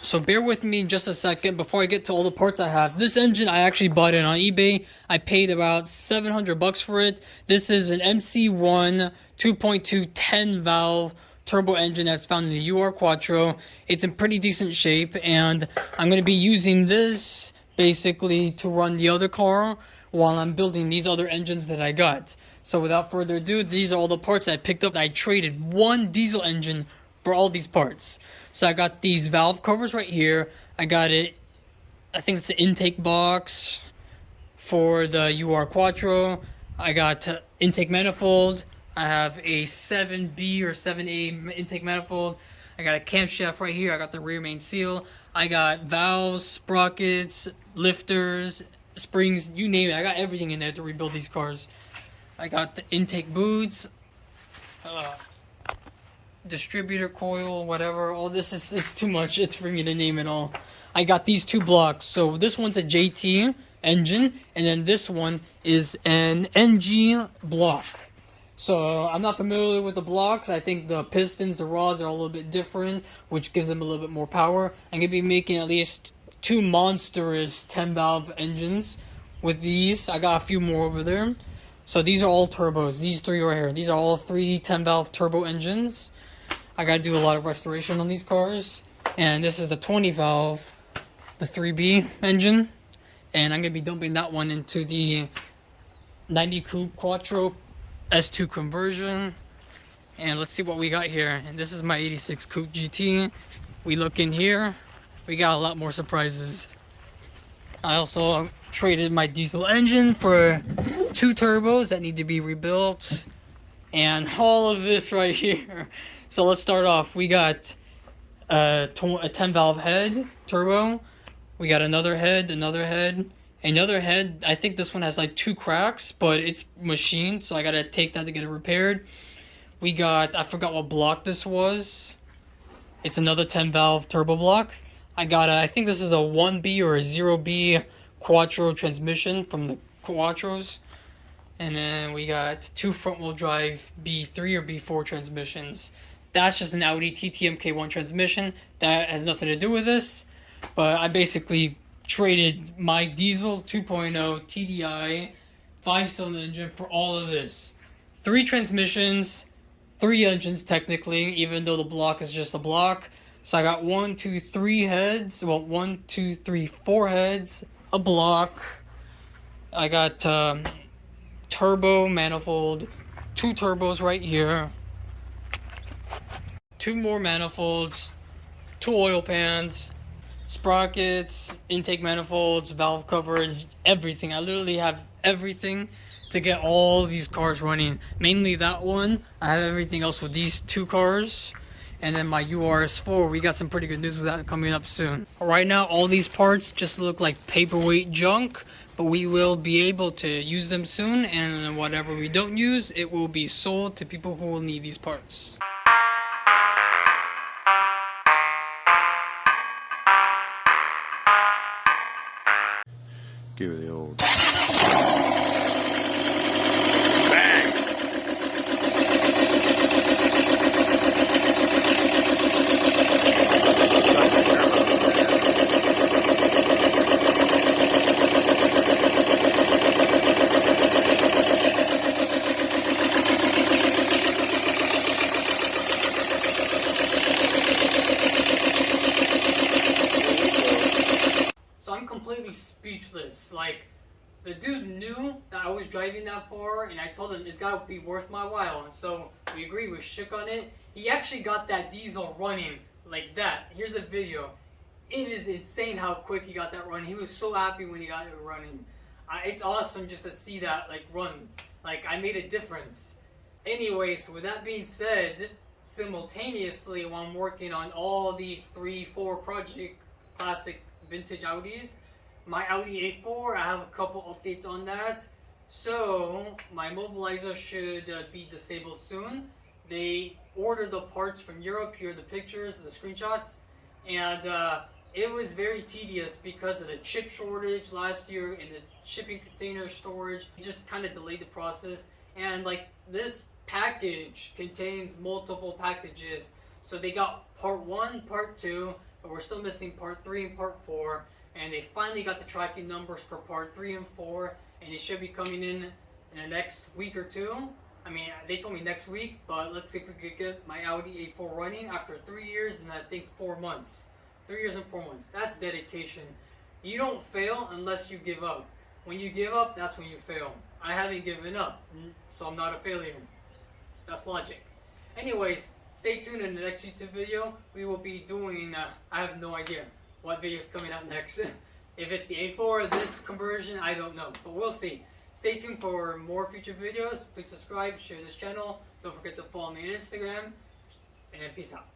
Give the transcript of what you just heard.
So bear with me just a second before I get to all the parts I have. This engine, I actually bought it on eBay. I paid about 700 bucks for it. This is an MC1 2.2 10 valve turbo engine that's found in the UR Quattro. It's in pretty decent shape, and I'm going to be using this basically to run the other car while I'm building these other engines that I got. So without further ado, these are all the parts I picked up. I traded one diesel engine for all these parts. So I got these valve covers right here. I got it, I think it's the intake box for the UR Quattro. I got intake manifold. I have a 7B or 7A intake manifold. I got a camshaft right here. I got the rear main seal. I got valves, sprockets, lifters, springs, you name it. I got everything in there to rebuild these cars. I got the intake boots, distributor coil, whatever. All this is too much. It's for me to name it all. I got these two blocks. So this one's a JT engine, and then this one is an NG block. So I'm not familiar with the blocks. I think the pistons, the rods are a little bit different, which gives them a little bit more power. I'm gonna be making at least two monstrous 10 valve engines with these. I got a few more over there. So these are all turbos. These three right here. These are all three 10 valve turbo engines. I gotta do a lot of restoration on these cars. And this is the 20 valve, the 3B engine. And I'm gonna be dumping that one into the 90 coupe Quattro S2 conversion. And let's see what we got here. And this is my 86 coupe GT. We look in here, we got a lot more surprises. I also traded my diesel engine for two turbos that need to be rebuilt. And all of this right here. So let's start off. We got a 10 valve head turbo. We got another head, another head. I think this one has like two cracks, but it's machined, so I gotta take that to get it repaired. We got, I forgot what block this was. It's another 10 valve turbo block. I got I think this is a 1B or a 0B Quattro transmission from the Quattros. And then we got two front wheel drive B3 or B4 transmissions. That's just an Audi TTMK1 transmission. That has nothing to do with this. But I basically traded my diesel 2.0 TDI 5-cylinder engine for all of this. Three transmissions, three engines technically, even though the block is just a block. So I got 1, 2, 3 heads. Well, 1, 2, 3, 4 heads, a block. I got turbo manifold, two turbos right here, two more manifolds, two oil pans, sprockets, intake manifolds, valve covers, everything. I literally have everything to get all these cars running. Mainly that one. I have everything else with these two cars. And then my URS4, we got some pretty good news with that coming up soon. Right now, all these parts just look like paperweight junk, but we will be able to use them soon, and whatever we don't use, it will be sold to people who will need these parts. Give it the old Completely speechless. Like, the dude knew that I was driving that far, and I told him it's gotta be worth my while. And so we agreed, we shook on it. He actually got that diesel running like that. Here's a video. It is insane how quick he got that running. He was so happy when he got it running. It's awesome just to see that like run. Like, I made a difference. Anyway, so with that being said, simultaneously while I'm working on all these 3-4 project classic vintage Audis, my Audi A4, I have a couple updates on that. So my mobilizer should be disabled soon. They ordered the parts from Europe. Here are the pictures, the screenshots, and it was very tedious because of the chip shortage last year and the shipping container storage. It just kind of delayed the process. And like, this package contains multiple packages, so they got part 1, part 2, but we're still missing part 3 and part 4. And they finally got the tracking numbers for part 3 and 4, and it should be coming in the next week or 2. I mean, they told me next week, but let's see if we could get my Audi A4 running after 3 years and I think 4 months. 3 years and 4 months. That's dedication. You don't fail unless you give up. When you give up, that's when you fail. I haven't given up, so I'm not a failure. That's logic. Anyways, stay tuned in the next YouTube video. We will be doing, I have no idea what video is coming out next. If it's the A4 or this conversion, I don't know, but we'll see. Stay tuned for more future videos. Please subscribe, share this channel. Don't forget to follow me on Instagram, and peace out.